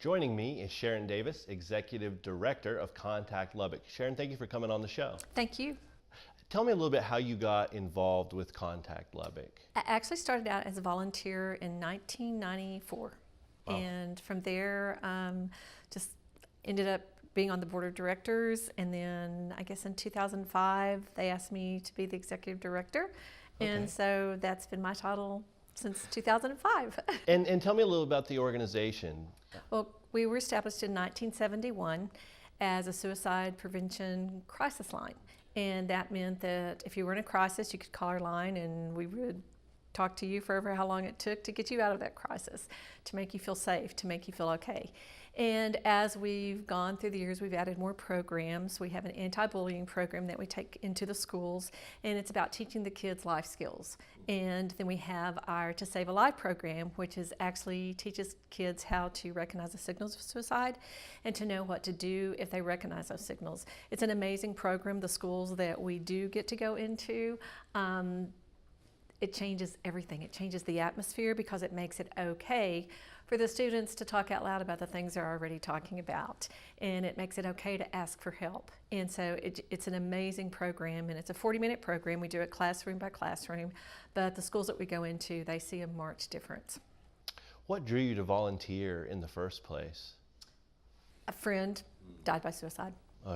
Joining me is Sharron Davis, Executive Director of Contact Lubbock. Sharron, thank you for coming on the show. Thank you. Tell me a little bit how you got involved with Contact Lubbock. I actually started out as a volunteer in 1994. Wow. And from there, just ended up being on the board of directors. And then I guess in 2005, they asked me to be the executive director. Okay. And so that's been my title since 2005. And tell me a little about the organization. Well, we were established in 1971 as a suicide prevention crisis line. And that meant that if you were in a crisis, you could call our line and we would talk to you for over how long it took to get you out of that crisis, to make you feel safe, to make you feel okay. And as we've gone through the years, we've added more programs. We have an anti-bullying program that we take into the schools, and it's about teaching the kids life skills. And then we have our To Save a Life program, which is actually teaches kids how to recognize the signals of suicide and to know what to do if they recognize those signals. It's an amazing program. The schools that we do get to go into, it changes everything. It changes the atmosphere because it makes it okay for the students to talk out loud about the things they're already talking about. And it makes it okay to ask for help. And so it's an amazing program, and it's a 40-minute program. We do it classroom by classroom, but the schools that we go into, they see a marked difference. What drew you to volunteer in the first place? A friend died by suicide.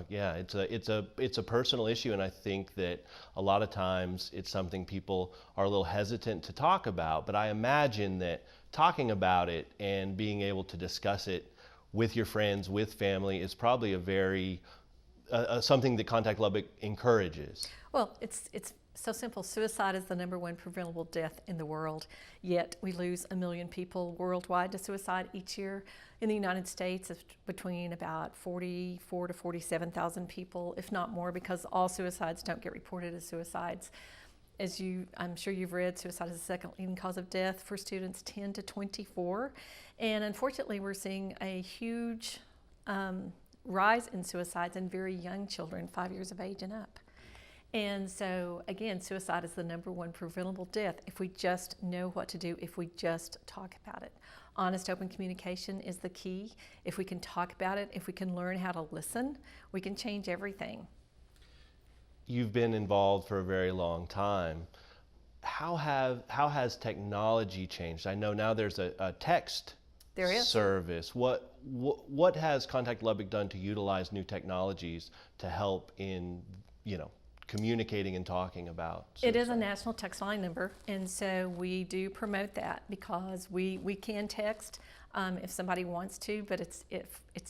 Yeah, it's a personal issue, and I think that a lot of times it's something people are a little hesitant to talk about, but I imagine that talking about it and being able to discuss it with your friends, with family, is probably a very something that Contact Lubbock encourages. Well, it's so simple. Suicide is the #1 preventable death in the world, yet we lose 1 million people worldwide to suicide each year. In the United States, it's between about 44 to 47,000 people, if not more, because all suicides don't get reported as suicides. I'm sure you've read, suicide is the second leading cause of death for students 10 to 24. And unfortunately, we're seeing a huge rise in suicides in very young children, 5 years of age and up. And so, again, suicide is the #1 preventable death if we just know what to do, if we just talk about it. Honest, open communication is the key. If we can talk about it, if we can learn how to listen, we can change everything. You've been involved for a very long time. How has technology changed? I know now there's a text service. What has Contact Lubbock done to utilize new technologies to help in, communicating and talking about suicide? It is a national text line number, and so we do promote that because we can text if somebody wants to, but it's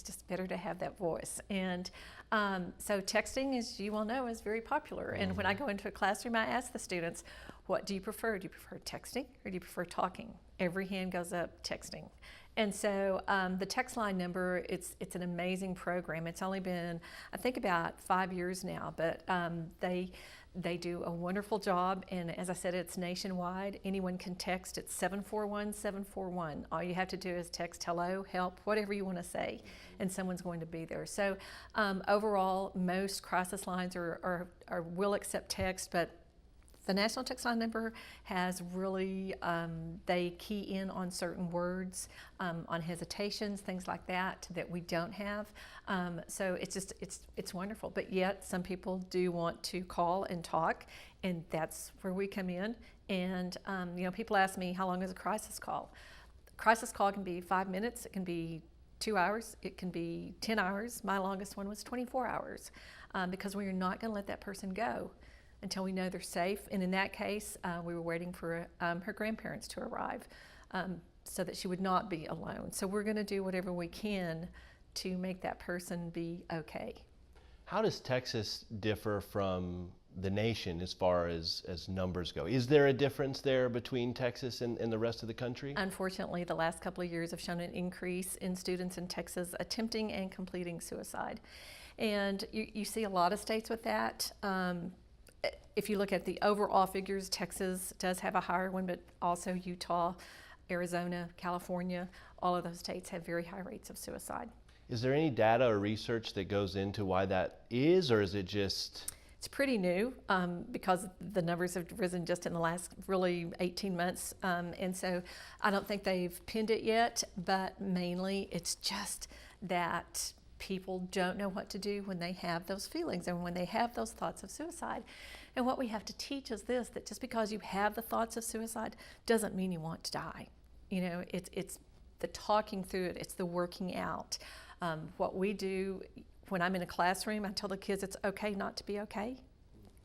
just better to have that voice. And so texting, as you all know, is very popular. And when I go into a classroom, I ask the students, what do you prefer? Do you prefer texting or do you prefer talking? Every hand goes up, texting. And so the text line number, it's an amazing program. It's only been, I think, about 5 years now, but they do a wonderful job. And as I said, it's nationwide. Anyone can text. It's 741-741. All you have to do is text hello, help, whatever you want to say, and someone's going to be there. So overall, most crisis lines will accept text, but the national text line number has really, they key in on certain words, on hesitations, things like that we don't have. So it's wonderful. But yet some people do want to call and talk, and that's where we come in. And people ask me, how long is a crisis call? A crisis call can be 5 minutes, it can be 2 hours, it can be 10 hours. My longest one was 24 hours because we are not going to let that person go until we know they're safe. And in that case, we were waiting for her grandparents to arrive so that she would not be alone. So we're going to do whatever we can to make that person be okay. How does Texas differ from the nation as far as numbers go? Is there a difference there between Texas and the rest of the country? Unfortunately, the last couple of years have shown an increase in students in Texas attempting and completing suicide. And you see a lot of states with that. If you look at the overall figures, Texas does have a higher one, but also Utah, Arizona, California, all of those states have very high rates of suicide. Is there any data or research that goes into why that is, or is it just It's pretty new because the numbers have risen just in the last really 18 months. And so I don't think they've pinned it yet, but mainly it's just that people don't know what to do when they have those feelings and when they have those thoughts of suicide. And what we have to teach is this, that just because you have the thoughts of suicide doesn't mean you want to die. You know, it's the talking through it, it's the working out. What we do when I'm in a classroom, I tell the kids it's okay not to be okay.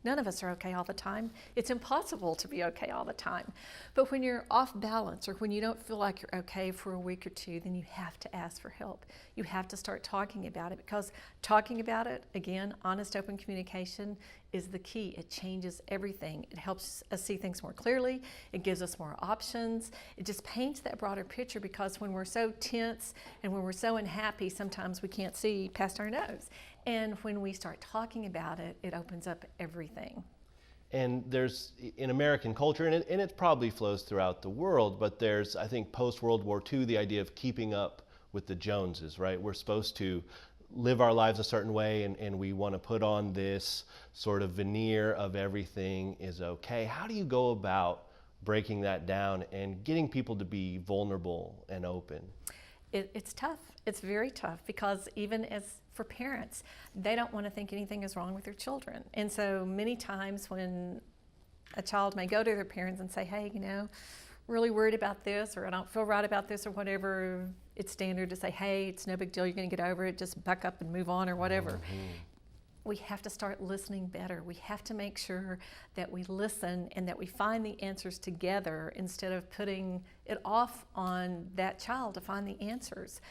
None of us are okay all the time. It's impossible to be okay all the time. But when you're off balance or when you don't feel like you're okay for a week or two, then you have to ask for help. You have to start talking about it, because talking about it, again, honest, open communication is the key. It changes everything. It helps us see things more clearly. It gives us more options. It just paints that broader picture, because when we're so tense and when we're so unhappy, sometimes we can't see past our nose. And when we start talking about it, it opens up everything. And there's, in American culture, and it probably flows throughout the world, but there's, I think, post-World War II, the idea of keeping up with the Joneses, right? We're supposed to live our lives a certain way, and we want to put on this sort of veneer of everything is okay. How do you go about breaking that down and getting people to be vulnerable and open? It's tough. It's very tough, because even as for parents, they don't want to think anything is wrong with their children. And so many times when a child may go to their parents and say, hey, you know, really worried about this, or I don't feel right about this, or whatever, it's standard to say, hey, it's no big deal, you're going to get over it, just buck up and move on, or whatever. Mm-hmm. We have to start listening better. We have to make sure that we listen and that we find the answers together instead of putting it off on that child to find the answers.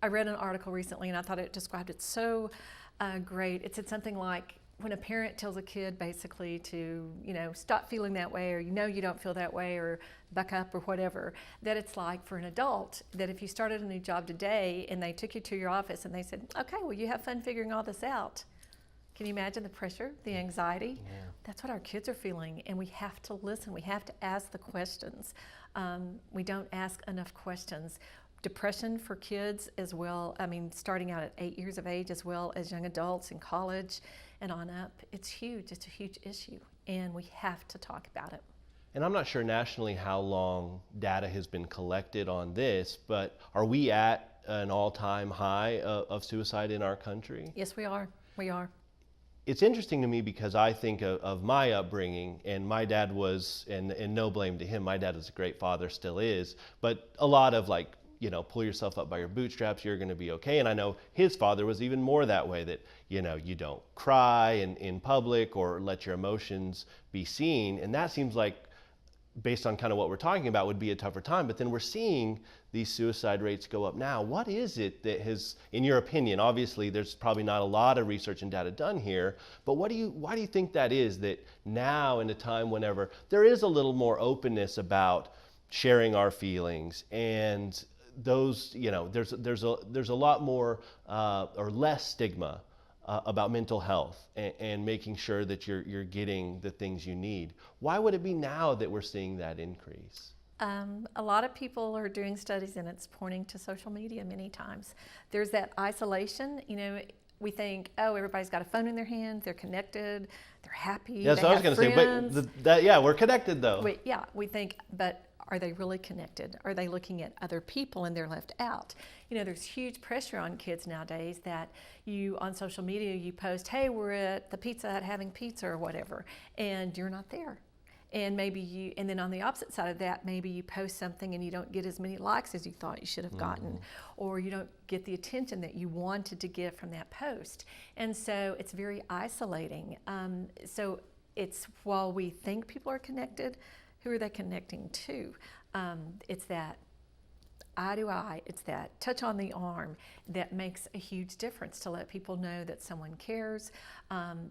I read an article recently and I thought it described it so great. It said something like, when a parent tells a kid basically to, you know, stop feeling that way, or you know you don't feel that way, or buck up, or whatever, that it's like for an adult, that if you started a new job today and they took you to your office and they said, okay, well, you have fun figuring all this out. Can you imagine the pressure, the anxiety? Yeah. That's what our kids are feeling, and we have to listen. We have to ask the questions. We don't ask enough questions. Depression for kids as well, I mean, starting out at 8 years of age, as well as young adults in college and on up, it's huge. It's a huge issue, and we have to talk about it. And I'm not sure nationally how long data has been collected on this, but are we at an all-time high of suicide in our country? Yes, we are. We are. It's interesting to me because I think of my upbringing, and my dad was, and no blame to him, my dad was a great father, still is, but a lot of like, you know, pull yourself up by your bootstraps, you're going to be okay. And I know his father was even more that way, that, you know, you don't cry in public or let your emotions be seen. And that seems like, based on kind of what we're talking about, would be a tougher time. But then we're seeing these suicide rates go up now. What is it that has, in your opinion, obviously there's probably not a lot of research and data done here, but why do you think that is, that now in a time whenever there is a little more openness about sharing our feelings, and those, you know, there's a lot more or less stigma about mental health and making sure that you're getting the things you need. Why would it be now that we're seeing that increase? A lot of people are doing studies, and it's pointing to social media many times. There's that isolation, you know. We think, oh, everybody's got a phone in their hand, they're connected, they're happy. That's what I was going to say. But yeah, we're connected though. We think, but are they really connected? Are they looking at other people and they're left out? You know, there's huge pressure on kids nowadays that you, on social media, you post, hey, we're at the Pizza Hut having pizza or whatever, and you're not there. And maybe and then on the opposite side of that, maybe you post something and you don't get as many likes as you thought you should have gotten, or you don't get the attention that you wanted to get from that post. And so it's very isolating. So it's, while we think people are connected, who are they connecting to? It's that eye to eye, it's that touch on the arm that makes a huge difference, to let people know that someone cares.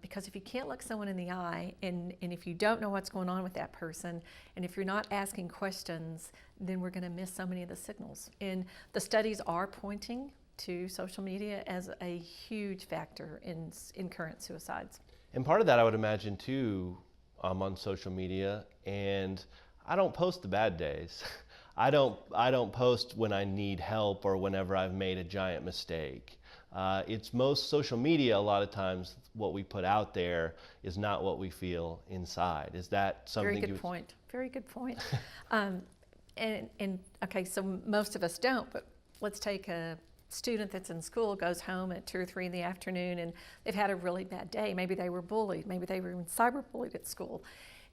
Because if you can't look someone in the eye, and if you don't know what's going on with that person, and if you're not asking questions, then we're going to miss so many of the signals. And the studies are pointing to social media as a huge factor in current suicides. And part of that, I would imagine too, I'm on social media, and I don't post the bad days. I don't post when I need help or whenever I've made a giant mistake. It's most social media, a lot of times what we put out there is not what we feel inside. Is that something? Very good point. Very good point. And okay, so most of us don't, but let's take a student that's in school, goes home at 2 or 3 in the afternoon, and they've had a really bad day. Maybe they were bullied. Maybe they were even cyberbullied at school.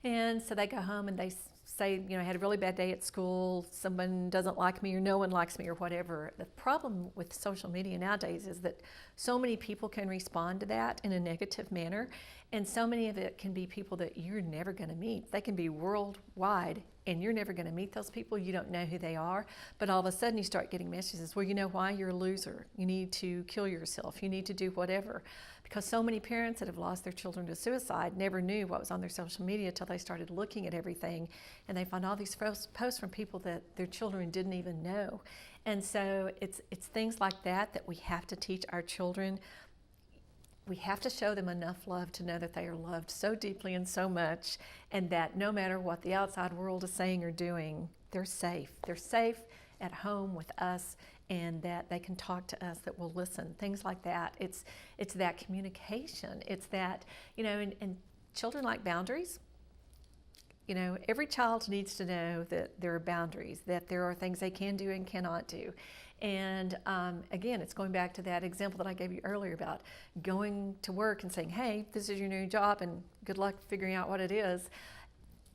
And so they go home and they say, I had a really bad day at school, someone doesn't like me or no one likes me or whatever. The problem with social media nowadays is that so many people can respond to that in a negative manner, and so many of it can be people that you're never going to meet. They can be worldwide, and you're never going to meet those people. You don't know who they are, but all of a sudden you start getting messages, well, you know why? You're a loser. You need to kill yourself. You need to do whatever. Because so many parents that have lost their children to suicide never knew what was on their social media until they started looking at everything, and they find all these posts from people that their children didn't even know. And so it's things like that that we have to teach our children. We have to show them enough love to know that they are loved so deeply and so much, and that no matter what the outside world is saying or doing, they're safe. They're safe at home with us, and that they can talk to us, that we'll listen, things like that. It's that communication. It's that, and children like boundaries. Every child needs to know that there are boundaries, that there are things they can do and cannot do. And again, it's going back to that example that I gave you earlier about going to work and saying, hey, this is your new job and good luck figuring out what it is.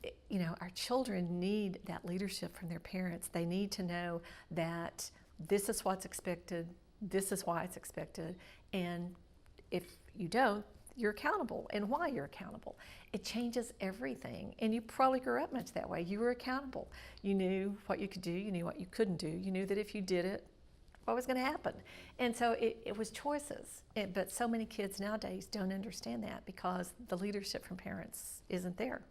Our children need that leadership from their parents. They need to know that this is what's expected, this is why it's expected, and if you don't, you're accountable, and why you're accountable. It changes everything, and you probably grew up much that way. You were accountable. You knew what you could do, you knew what you couldn't do, you knew that if you did it, what was going to happen. And so it was choices, but so many kids nowadays don't understand that because the leadership from parents isn't there.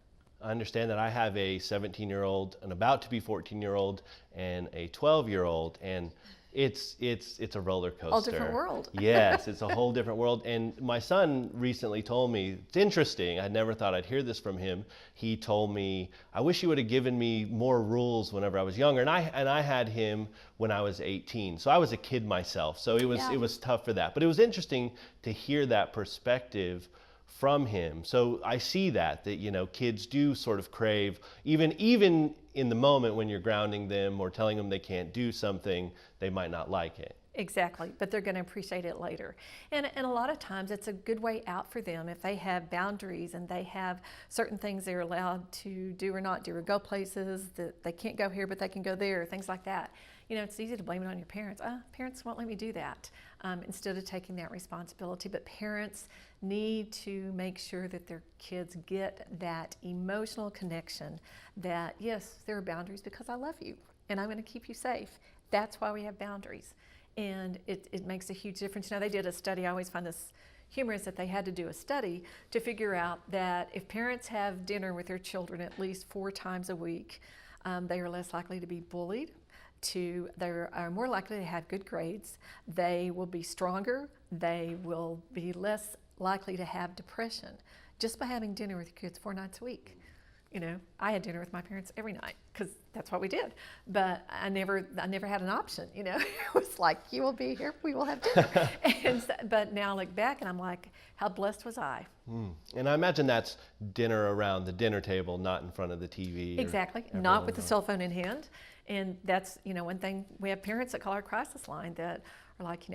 I understand that I have a 17-year-old, an about to be 14-year-old, and a 12-year-old, and it's a roller coaster. All different world. Yes, it's a whole different world. And my son recently told me, it's interesting, I never thought I'd hear this from him. He told me, I wish you would have given me more rules whenever I was younger. And I had him when I was 18. So I was a kid myself. So it was tough for that. But it was interesting to hear that perspective from him. So I see that kids do sort of crave, even in the moment when you're grounding them or telling them they can't do something, they might not like it. Exactly, but they're going to appreciate it later. And a lot of times it's a good way out for them if they have boundaries and they have certain things they're allowed to do or not do, or go places that they can't go here but they can go there, things like that. It's easy to blame it on your parents. Parents won't let me do that, instead of taking that responsibility. But parents need to make sure that their kids get that emotional connection that, yes, there are boundaries because I love you and I'm going to keep you safe. That's why we have boundaries. And it makes a huge difference. They did a study, I always find this humorous, that they had to do a study to figure out that if parents have dinner with their children at least 4 times a week, they are less likely to be bullied. They are more likely to have good grades. They will be stronger. They will be less likely to have depression just by having dinner with your kids 4 nights a week. I had dinner with my parents every night because that's what we did. But I never had an option. It was like, you will be here, we will have dinner. But now I look back and I'm like, how blessed was I? And I imagine that's dinner around the dinner table, not in front of the TV. Exactly, not with the cell phone in hand. And that's, one thing, we have parents that call our crisis line that are like,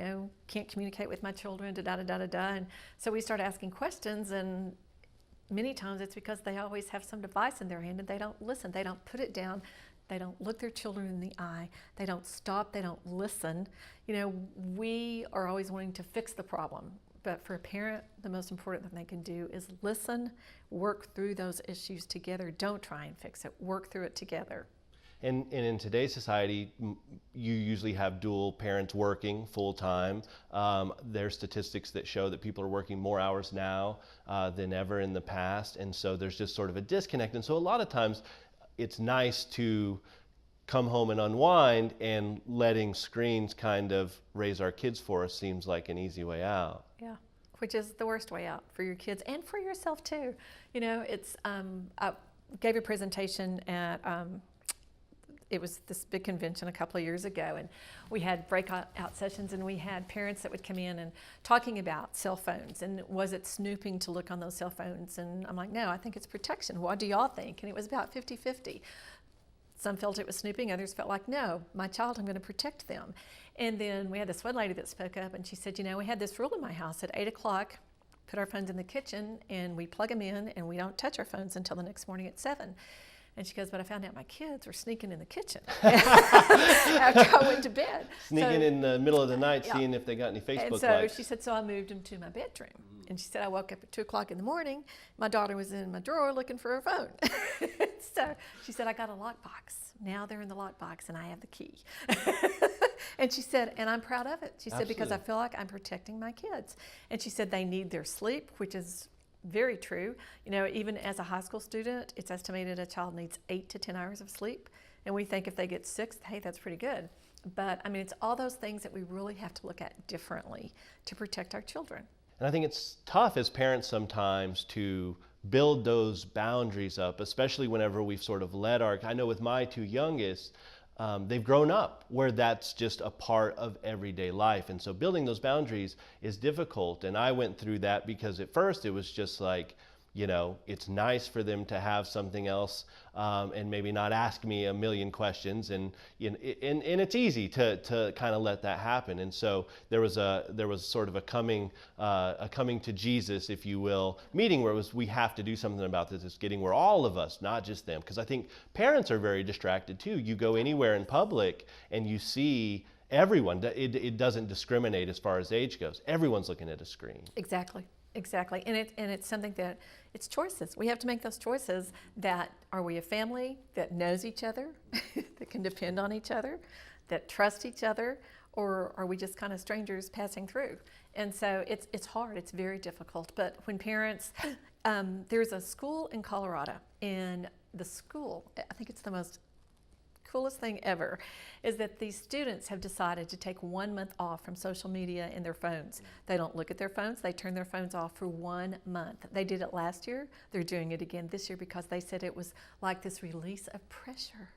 can't communicate with my children, da-da-da-da-da. And so we start asking questions, and many times it's because they always have some device in their hand and they don't listen. They don't put it down. They don't look their children in the eye. They don't stop. They don't listen. We are always wanting to fix the problem. But for a parent, the most important thing they can do is listen, work through those issues together. Don't try and fix it. Work through it together. And in today's society, you usually have dual parents working full-time. There's statistics that show that people are working more hours now than ever in the past, and so there's just sort of a disconnect. And so a lot of times it's nice to come home and unwind, and letting screens kind of raise our kids for us seems like an easy way out. Yeah, which is the worst way out for your kids and for yourself too. I gave a presentation at it was this big convention a couple of years ago, and we had breakout sessions, and we had parents that would come in and talking about cell phones, and was it snooping to look on those cell phones? And I'm like, no, I think it's protection. What do y'all think? And it was about 50-50. Some felt it was snooping, others felt like, no, my child, I'm going to protect them. And then we had this one lady that spoke up, and she said, we had this rule in my house at 8 o'clock, put our phones in the kitchen, and we plug them in, and we don't touch our phones until the next morning at 7. And she goes, but I found out my kids were sneaking in the kitchen after I went to bed. Sneaking in the middle of the night, seeing if they got any Facebook and so likes. she said, so I moved them to my bedroom. And she said, I woke up at 2 o'clock in the morning. My daughter was in my drawer looking for her phone. So she said, I got a lockbox. Now they're in the lockbox, and I have the key. And she said, and I'm proud of it. She said, because I feel like I'm protecting my kids. And she said they need their sleep, which is very true. Even as a high school student, it's estimated a child needs 8 to 10 hours of sleep. And we think if they get 6, hey, that's pretty good. But I mean, it's all those things that we really have to look at differently to protect our children. And I think it's tough as parents sometimes to build those boundaries up, especially whenever we've sort of I know with my 2 youngest, they've grown up where that's just a part of everyday life. And so building those boundaries is difficult. And I went through that because at first it was just like, it's nice for them to have something else and maybe not ask me a million questions. And it's easy to kind of let that happen. And so there was sort of a coming to Jesus, if you will, meeting where it was, we have to do something about this. It's getting where all of us, not just them. Because I think parents are very distracted too. You go anywhere in public and you see everyone. It doesn't discriminate as far as age goes. Everyone's looking at a screen. Exactly. And it's something that it's choices. We have to make those choices. That are we a family that knows each other, that can depend on each other, that trust each other, or are we just kind of strangers passing through? And so it's hard. It's very difficult. But when parents, there's a school in Colorado, and the school, I think it's the most coolest thing ever, is that these students have decided to take 1 month off from social media and their phones. They don't look at their phones. They turn their phones off for 1 month. They did it last year. They're doing it again this year because they said it was like this release of pressure.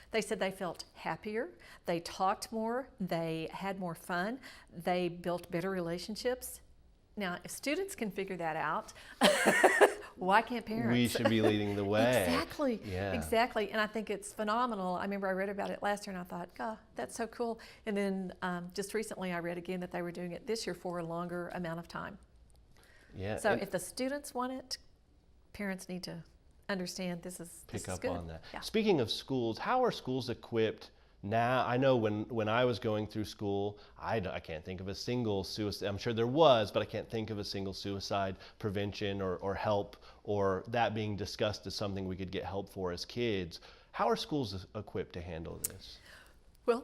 They said they felt happier. They talked more. They had more fun. They built better relationships. Now, if students can figure that out, why can't parents? We should be leading the way. Exactly. Yeah. Exactly. And I think it's phenomenal. I remember I read about it last year and I thought, God, that's so cool. And then just recently I read again that they were doing it this year for a longer amount of time. Yeah. So if the students want it, parents need to understand this is pick up good. on that. Yeah. Speaking of schools, how are schools equipped now? I know when I was going through school, I can't think of a single suicide. I'm sure there was, but I can't think of a single suicide prevention or help, or that being discussed as something we could get help for as kids. How are schools equipped to handle this? Well,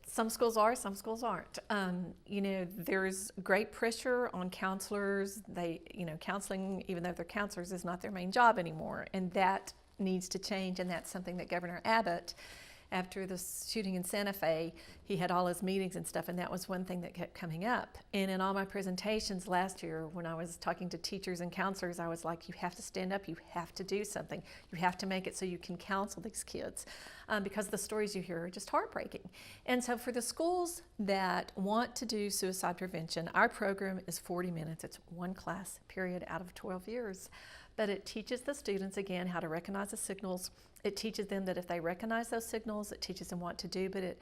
some schools are, some schools aren't. There's great pressure on counselors. Counseling, even though they're counselors, is not their main job anymore, and that needs to change. And that's something that Governor Abbott, after the shooting in Santa Fe, he had all his meetings and stuff, and that was one thing that kept coming up. And in all my presentations last year, when I was talking to teachers and counselors, I was like, you have to stand up, you have to do something. You have to make it so you can counsel these kids, because the stories you hear are just heartbreaking. And so for the schools that want to do suicide prevention, our program is 40 minutes. It's one class period out of 12 years. But it teaches the students, again, how to recognize the signals. It teaches them that if they recognize those signals, it teaches them what to do, but it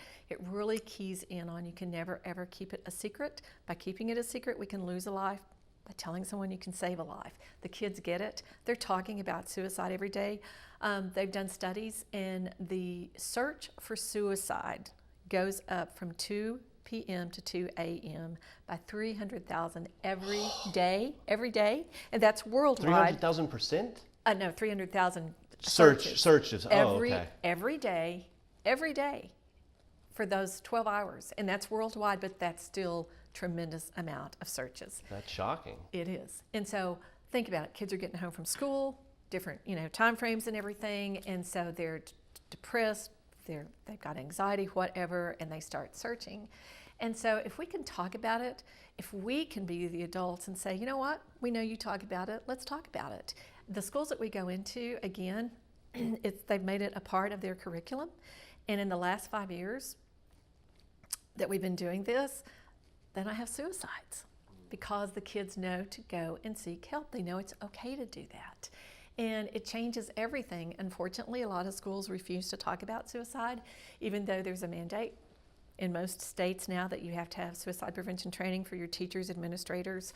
really keys in on you can never, ever keep it a secret. By keeping it a secret, we can lose a life. By telling someone, you can save a life. The kids get it. They're talking about suicide every day. They've done studies, and the search for suicide goes up from 2 p.m. to 2 a.m. by 300,000 every day, and that's worldwide. 300,000%? No, 300,000 searches. Every day, for those 12 hours, and that's worldwide, but that's still tremendous amount of searches. That's shocking. It is. And so think about it. Kids are getting home from school, different time frames and everything, and so they're depressed, they've got anxiety, whatever, and they start searching. And so if we can talk about it, if we can be the adults and say, you know what, we know you talk about it, let's talk about it. The schools that we go into, again, they've made it a part of their curriculum. And in the last 5 years that we've been doing this, they don't have suicides because the kids know to go and seek help. They know it's okay to do that. And it changes everything. Unfortunately, a lot of schools refuse to talk about suicide, even though there's a mandate in most states now that you have to have suicide prevention training for your teachers, administrators.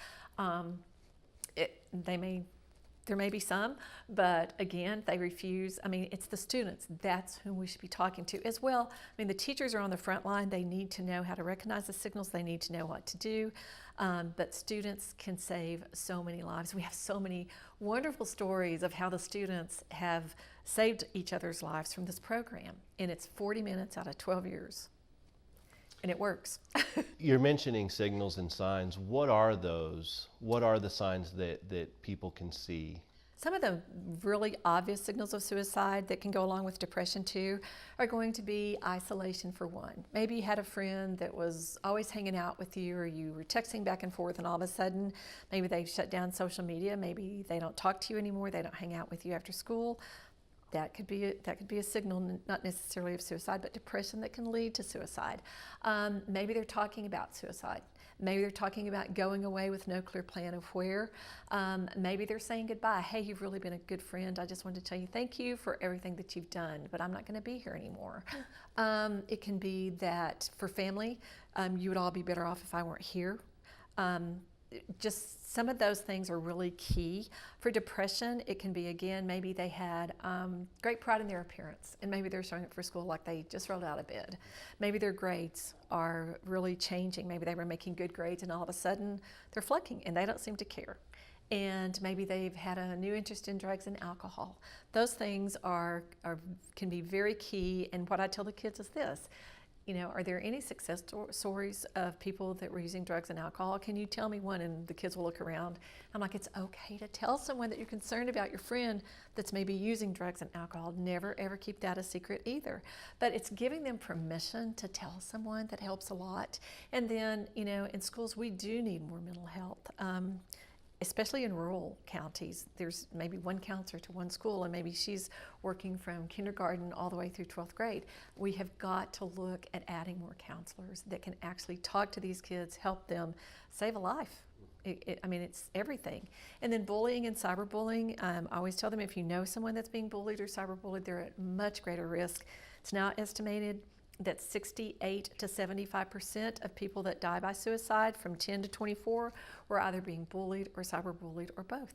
There may be some, but again, they refuse. I mean, it's the students. That's whom we should be talking to as well. I mean, the teachers are on the front line. They need to know how to recognize the signals. They need to know what to do. But students can save so many lives. We have so many wonderful stories of how the students have saved each other's lives from this program. And it's 40 minutes out of 12 years. And it works. You're mentioning signals and signs. What are those? What are the signs that people can see? Some of the really obvious signals of suicide that can go along with depression too are going to be isolation for one. Maybe you had a friend that was always hanging out with you, or you were texting back and forth, and all of a sudden maybe they've shut down social media, maybe they don't talk to you anymore, they don't hang out with you after school. That could be a signal, not necessarily of suicide, but depression that can lead to suicide. Maybe they're talking about suicide. Maybe they're talking about going away with no clear plan of where. Maybe they're saying goodbye. Hey, you've really been a good friend. I just wanted to tell you thank you for everything that you've done, but I'm not going to be here anymore. It can be that for family, you would all be better off if I weren't here. Just some of those things are really key. For depression, it can be, again, maybe they had great pride in their appearance, and maybe they're showing up for school like they just rolled out of bed. Maybe their grades are really changing. Maybe they were making good grades, and all of a sudden they're flunking, and they don't seem to care. And maybe they've had a new interest in drugs and alcohol. Those things can be very key, and what I tell the kids is this. You know, are there any success stories of people that were using drugs and alcohol? Can you tell me one? And the kids will look around. I'm like, it's okay to tell someone that you're concerned about your friend that's maybe using drugs and alcohol. Never, ever keep that a secret either. But it's giving them permission to tell someone that helps a lot. And then, you know, in schools, we do need more mental health. Especially in rural counties, there's maybe one counselor to one school, and maybe she's working from kindergarten all the way through 12th grade. We have got to look at adding more counselors that can actually talk to these kids, help them save a life. I mean, it's everything. And then bullying and cyberbullying, I always tell them if you know someone that's being bullied or cyberbullied, they're at much greater risk. It's now estimated that 68 to 75% of people that die by suicide from 10 to 24 were either being bullied or cyberbullied or both.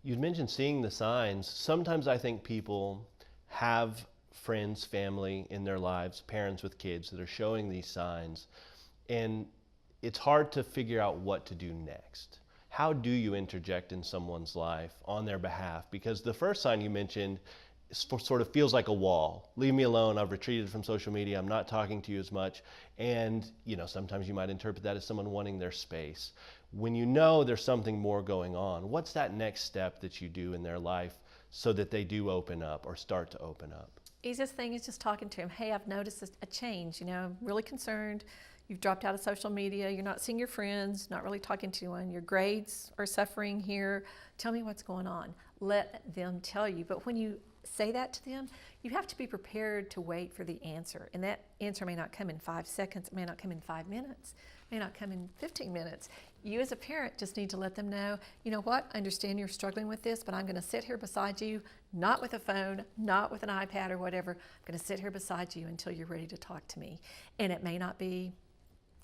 You'd mentioned seeing the signs. Sometimes I think people have friends, family in their lives, parents with kids that are showing these signs, and it's hard to figure out what to do next. How do you interject in someone's life on their behalf? Because the first sign you mentioned sort of feels like a wall. Leave me alone. I've retreated from social media. I'm not talking to you as much. And, you know, sometimes you might interpret that as someone wanting their space. When you know there's something more going on, what's that next step that you do in their life so that they do open up or start to open up? Easiest thing is just talking to them. Hey, I've noticed a change. You know, I'm really concerned. You've dropped out of social media. You're not seeing your friends, not really talking to anyone. Your grades are suffering here. Tell me what's going on. Let them tell you. But when you say that to them, you have to be prepared to wait for the answer. And that answer may not come in 5 seconds, it may not come in 5 minutes, it may not come in 15 minutes. You as a parent just need to let them know, you know what, I understand you're struggling with this, but I'm going to sit here beside you, not with a phone, not with an iPad or whatever. I'm going to sit here beside you until you're ready to talk to me. And it may not be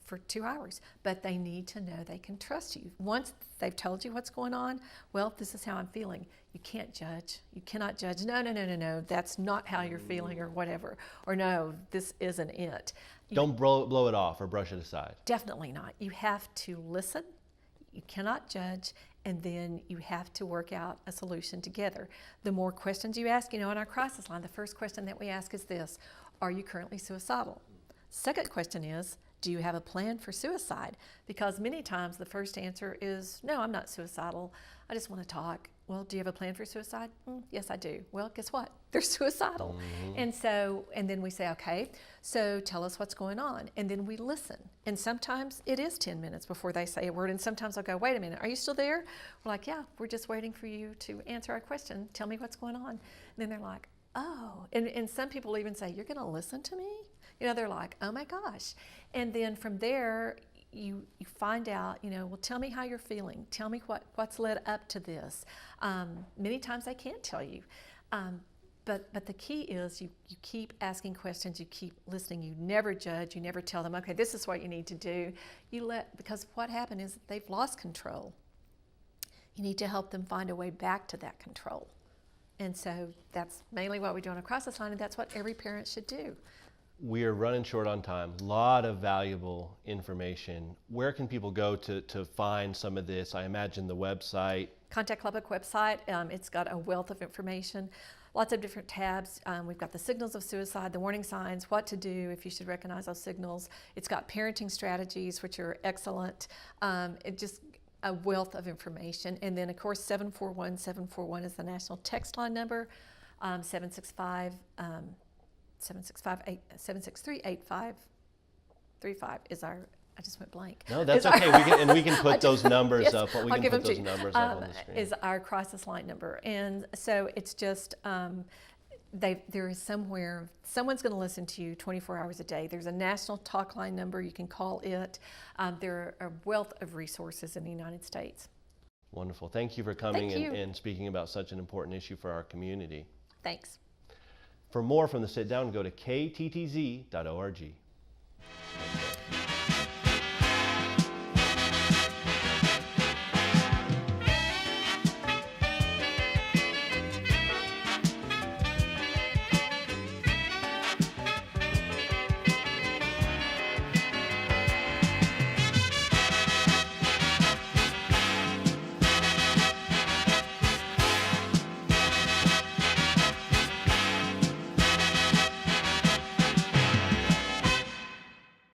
for 2 hours, but they need to know they can trust you. Once they've told you what's going on, well, this is how I'm feeling. You can't judge. You cannot judge. No, that's not how you're feeling or whatever. Or no, this isn't it. Don't blow it off or brush it aside. Definitely not. You have to listen. You cannot judge. And then you have to work out a solution together. The more questions you ask, you know, in our crisis line, the first question that we ask is this: are you currently suicidal? Second question is, do you have a plan for suicide? Because many times the first answer is, no, I'm not suicidal. I just want to talk. well, do you have a plan for suicide? Yes, I do. Well, guess what? They're suicidal. And then we say, okay, so tell us what's going on. And then we listen. And sometimes it is 10 minutes before they say a word. And sometimes I'll go, wait a minute, are you still there? We're like, yeah, we're just waiting for you to answer our question. Tell me what's going on. And then they're like, oh. And some people even say, you're going to listen to me? They're like, oh my gosh. And then from there, you find out, well, tell me how you're feeling. Tell me what's led up to this. Many times they can't tell you. But the key is you keep asking questions, you keep listening, you never judge, you never tell them, okay, this is what you need to do. Because what happened is they've lost control. You need to help them find a way back to that control. And so that's mainly what we do on a crisis line, and that's what every parent should do. We are running short on time. A lot of valuable information. Where can people go to find some of this? I imagine the website. Contact Lubbock website. It's got a wealth of information, lots of different tabs. We've got the signals of suicide, the warning signs, what to do if you should recognize those signals. It's got parenting strategies, which are excellent. It just a wealth of information. And then, of course, 741-741 is the national text line number. 763-8535 is our. I just went blank. No, that's okay. We can put those numbers yes, up. We I'll can give put those numbers up on the screen. Is our crisis line number, and so it's just there is somewhere someone's going to listen to you 24 hours a day. There's a national talk line number. You can call it. There are a wealth of resources in the United States. Wonderful. Thank you for coming Thank you. and speaking about such an important issue for our community. Thanks. For more from the sit down, go to kttz.org.